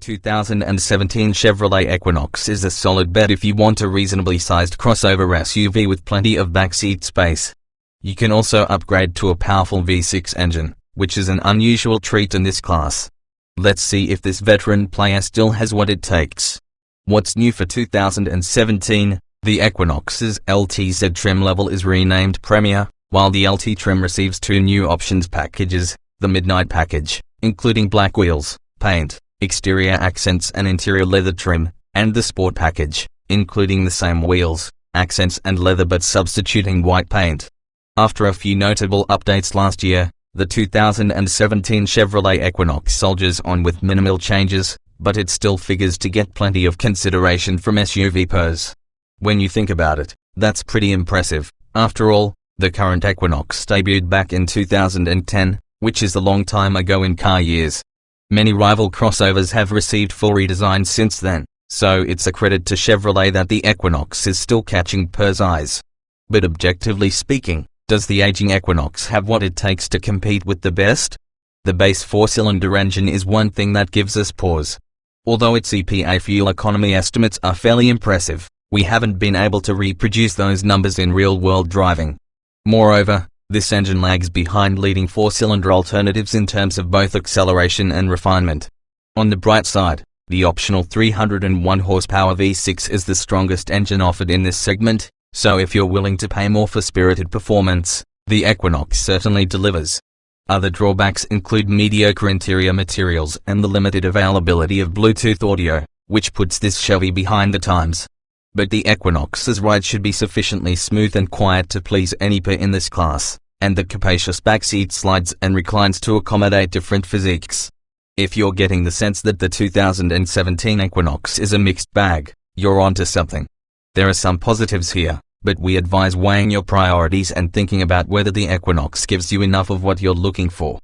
2017 Chevrolet Equinox is a solid bet if you want a reasonably sized crossover SUV with plenty of backseat space. You can also upgrade to a powerful V6 engine, which is an unusual treat in this class. Let's see if this veteran player still has what it takes. What's new for 2017? The Equinox's LTZ trim level is renamed Premier, while the LT trim receives two new options packages: the Midnight package, including black wheels, paint, exterior accents and interior leather trim, and the Sport package, including the same wheels, accents and leather but substituting white paint. After a few notable updates last year, the 2017 Chevrolet Equinox soldiers on with minimal changes, but it still figures to get plenty of consideration from SUV pros. When you think about it, that's pretty impressive. After all, the current Equinox debuted back in 2010, which is a long time ago in car years. Many rival crossovers have received full redesigns since then, so it's a credit to Chevrolet that the Equinox is still catching pros' eyes. But objectively speaking, does the aging Equinox have what it takes to compete with the best? The base four-cylinder engine is one thing that gives us pause. Although its EPA fuel economy estimates are fairly impressive, we haven't been able to reproduce those numbers in real-world driving. Moreover, this engine lags behind leading four-cylinder alternatives in terms of both acceleration and refinement. On the bright side, the optional 301 horsepower V6 is the strongest engine offered in this segment, so if you're willing to pay more for spirited performance, the Equinox certainly delivers. Other drawbacks include mediocre interior materials and the limited availability of Bluetooth audio, which puts this Chevy behind the times. But the Equinox's ride should be sufficiently smooth and quiet to please any per in this class, and the capacious backseat slides and reclines to accommodate different physiques. If you're getting the sense that the 2017 Equinox is a mixed bag, you're onto something. There are some positives here, but we advise weighing your priorities and thinking about whether the Equinox gives you enough of what you're looking for.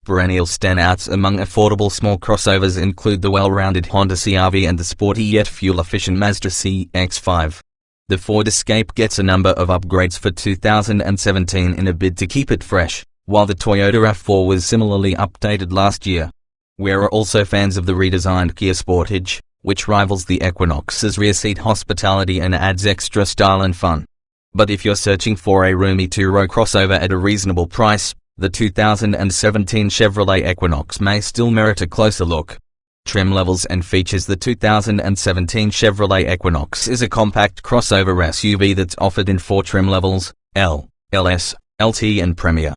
Perennial standouts among affordable small crossovers include the well-rounded Honda CR-V and the sporty yet fuel-efficient Mazda CX-5. The Ford Escape gets a number of upgrades for 2017 in a bid to keep it fresh, while the Toyota RAV4 was similarly updated last year. We're also fans of the redesigned Kia Sportage, which rivals the Equinox's rear seat hospitality and adds extra style and fun. But if you're searching for a roomy two-row crossover at a reasonable price, the 2017 Chevrolet Equinox may still merit a closer look. Trim levels and features. The 2017 Chevrolet Equinox is a compact crossover SUV that's offered in four trim levels: L, LS, LT and Premier.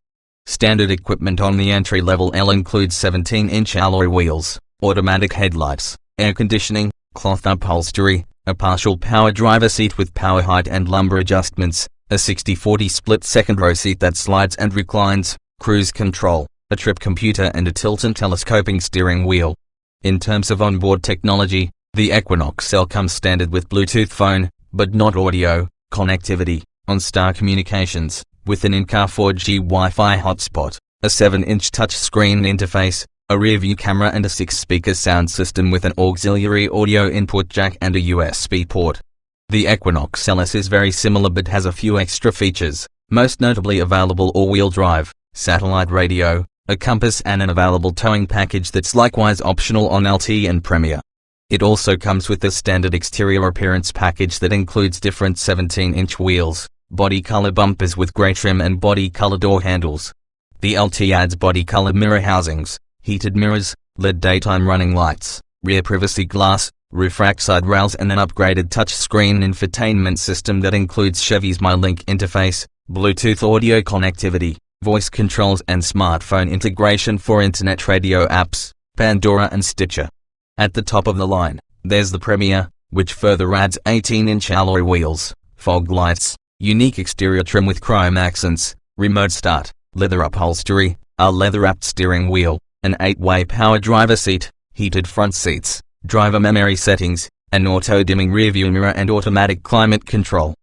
Standard equipment on the entry-level L includes 17-inch alloy wheels, automatic headlights, air conditioning, cloth upholstery, a partial power driver seat with power height and lumbar adjustments, a 60/40 split second row seat that slides and reclines, cruise control, a trip computer and a tilt and telescoping steering wheel. In terms of onboard technology, the Equinox L comes standard with Bluetooth phone, but not audio, connectivity, OnStar communications, with an in-car 4G Wi-Fi hotspot, a 7-inch touchscreen interface, a rear-view camera and a 6-speaker sound system with an auxiliary audio input jack and a USB port. The Equinox LS is very similar but has a few extra features, most notably available all-wheel drive, satellite radio, a compass and an available towing package that's likewise optional on LT and Premier. It also comes with a standard exterior appearance package that includes different 17-inch wheels, body color bumpers with grey trim and body color door handles. The LT adds body color mirror housings, heated mirrors, LED daytime running lights, rear privacy glass, roof rack side rails and an upgraded touchscreen infotainment system that includes Chevy's MyLink interface, Bluetooth audio connectivity, voice controls and smartphone integration for internet radio apps, Pandora and Stitcher. At the top of the line, there's the Premier, which further adds 18-inch alloy wheels, fog lights, unique exterior trim with chrome accents, remote start, leather upholstery, a leather-wrapped steering wheel, an 8-way power driver seat, heated front seats, driver memory settings, an auto-dimming rearview mirror and automatic climate control.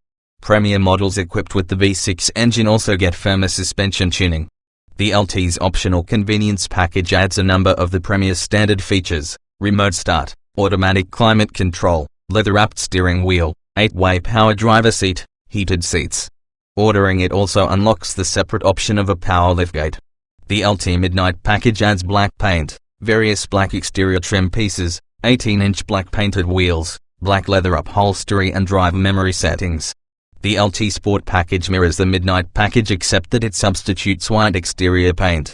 Premier models equipped with the V6 engine also get firmer suspension tuning. The LT's optional convenience package adds a number of the Premier's standard features: remote start, automatic climate control, leather-wrapped steering wheel, 8-way power driver seat, heated seats. Ordering it also unlocks the separate option of a power liftgate. The LT Midnight package adds black paint, various black exterior trim pieces, 18-inch black painted wheels, black leather upholstery and driver memory settings. The LT Sport package mirrors the Midnight package except that it substitutes white exterior paint.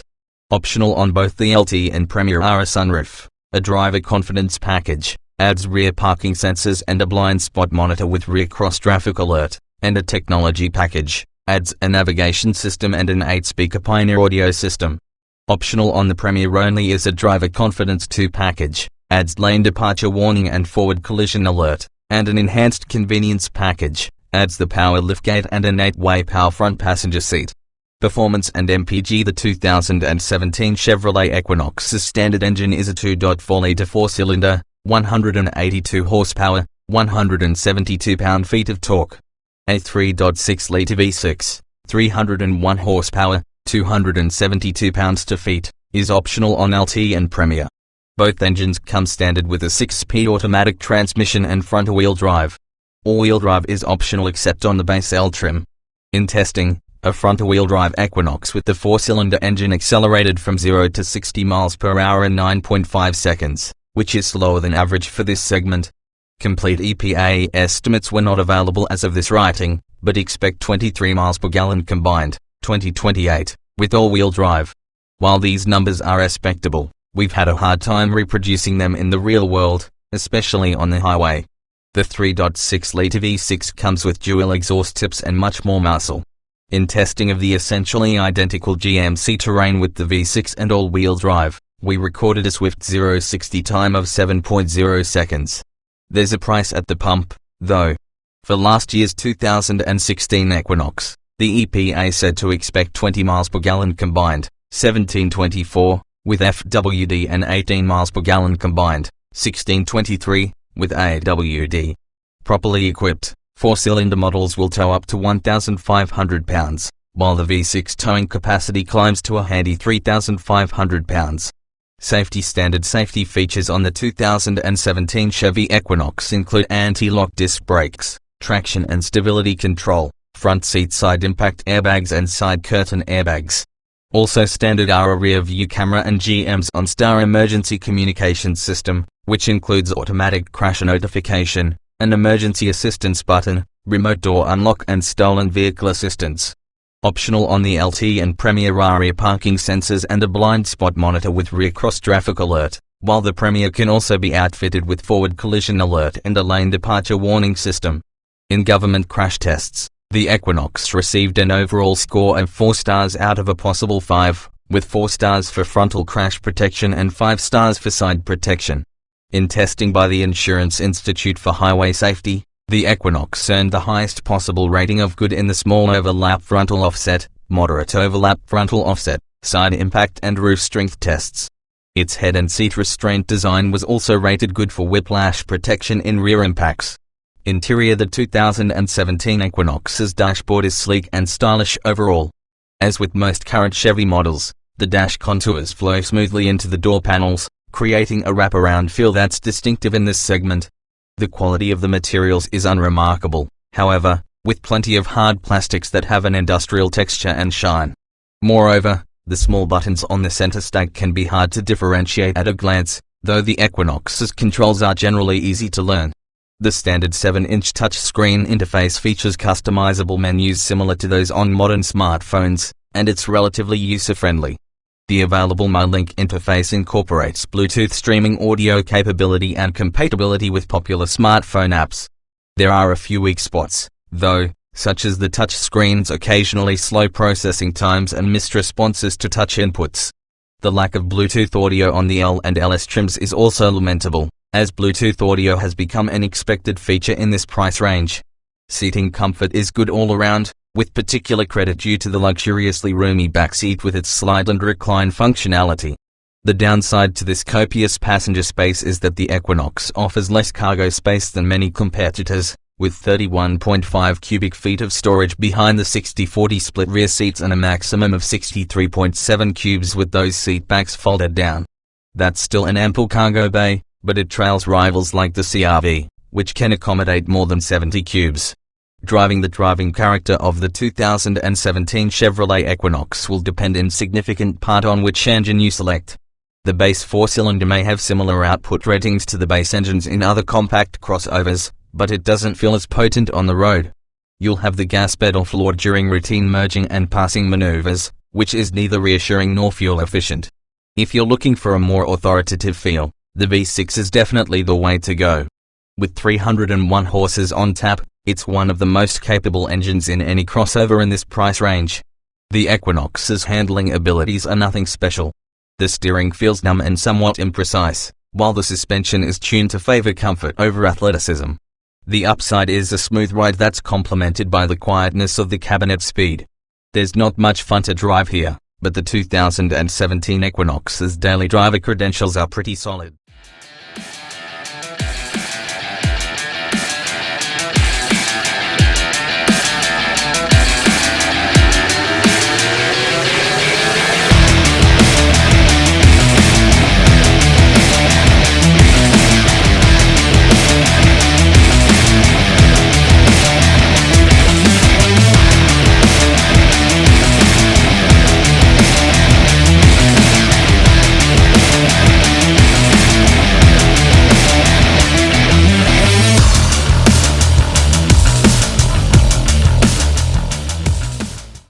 Optional on both the LT and Premier are a sunroof, a driver confidence package, adds rear parking sensors and a blind spot monitor with rear cross-traffic alert, and a technology package, adds a navigation system and an 8-speaker Pioneer audio system. Optional on the Premier only is a driver confidence 2 package, adds lane departure warning and forward collision alert, and an enhanced convenience package, adds the power liftgate and an 8-way power front passenger seat. Performance and MPG. The 2017 Chevrolet Equinox's standard engine is a 2.4-liter 4-cylinder, 182 horsepower, 172 pound-feet of torque. A 3.6-liter V6, 301 horsepower, 272 pounds-feet, is optional on LT and Premier. Both engines come standard with a 6-speed automatic transmission and front-wheel drive. All-wheel drive is optional except on the base L trim. In testing, a front-wheel drive Equinox with the 4-cylinder engine accelerated from 0 to 60 miles per hour in 9.5 seconds, which is slower than average for this segment. Complete EPA estimates were not available as of this writing, but expect 23 miles per gallon combined, 2028, with all-wheel drive. While these numbers are respectable, we've had a hard time reproducing them in the real world, especially on the highway. The 3.6-liter V6 comes with dual exhaust tips and much more muscle. In testing of the essentially identical GMC Terrain with the V6 and all-wheel drive, we recorded a swift 0-60 time of 7.0 seconds. There's a price at the pump, though. For last year's 2016 Equinox, the EPA said to expect 20 miles per gallon combined, 1724, with FWD, and 18 miles per gallon combined, 1623, with AWD. Properly equipped, 4-cylinder models will tow up to 1,500 pounds, while the V6 towing capacity climbs to a handy 3,500 pounds. Standard safety features on the 2017 Chevy Equinox include anti-lock disc brakes, traction and stability control, front seat side impact airbags and side curtain airbags. Also standard are a rear view camera and GM's OnStar emergency communications system, which includes automatic crash notification, an emergency assistance button, remote door unlock and stolen vehicle assistance. Optional on the LT and Premier are rear parking sensors and a blind spot monitor with rear cross-traffic alert, while the Premier can also be outfitted with forward collision alert and a lane departure warning system. In government crash tests, the Equinox received an overall score of 4 stars out of a possible 5, with 4 stars for frontal crash protection and 5 stars for side protection. In testing by the Insurance Institute for Highway Safety, the Equinox earned the highest possible rating of good in the small overlap frontal offset, moderate overlap frontal offset, side impact and roof strength tests. Its head and seat restraint design was also rated good for whiplash protection in rear impacts. Interior. The 2017 Equinox's dashboard is sleek and stylish overall. As with most current Chevy models, the dash contours flow smoothly into the door panels, creating a wraparound feel that's distinctive in this segment. The quality of the materials is unremarkable, however, with plenty of hard plastics that have an industrial texture and shine. Moreover, the small buttons on the center stack can be hard to differentiate at a glance, though the Equinox's controls are generally easy to learn. The standard 7-inch touchscreen interface features customizable menus similar to those on modern smartphones, and it's relatively user-friendly. The available MyLink interface incorporates Bluetooth streaming audio capability and compatibility with popular smartphone apps. There are a few weak spots, though, such as the touchscreen's occasionally slow processing times and missed responses to touch inputs. The lack of Bluetooth audio on the L and LS trims is also lamentable, as Bluetooth audio has become an expected feature in this price range. Seating comfort is good all around, with particular credit due to the luxuriously roomy backseat with its slide and recline functionality. The downside to this copious passenger space is that the Equinox offers less cargo space than many competitors, with 31.5 cubic feet of storage behind the 60-40 split rear seats and a maximum of 63.7 cubes with those seat backs folded down. That's still an ample cargo bay, but it trails rivals like the CR-V, which can accommodate more than 70 cubes. The driving character of the 2017 Chevrolet Equinox will depend in significant part on which engine you select. The base 4-cylinder may have similar output ratings to the base engines in other compact crossovers, but it doesn't feel as potent on the road. You'll have the gas pedal floored during routine merging and passing maneuvers, which is neither reassuring nor fuel efficient. If you're looking for a more authoritative feel, the V6 is definitely the way to go. With 301 horses on tap, it's one of the most capable engines in any crossover in this price range. The Equinox's handling abilities are nothing special. The steering feels numb and somewhat imprecise, while the suspension is tuned to favor comfort over athleticism. The upside is a smooth ride that's complemented by the quietness of the cabinet speed. There's not much fun to drive here, but the 2017 Equinox's daily driver credentials are pretty solid.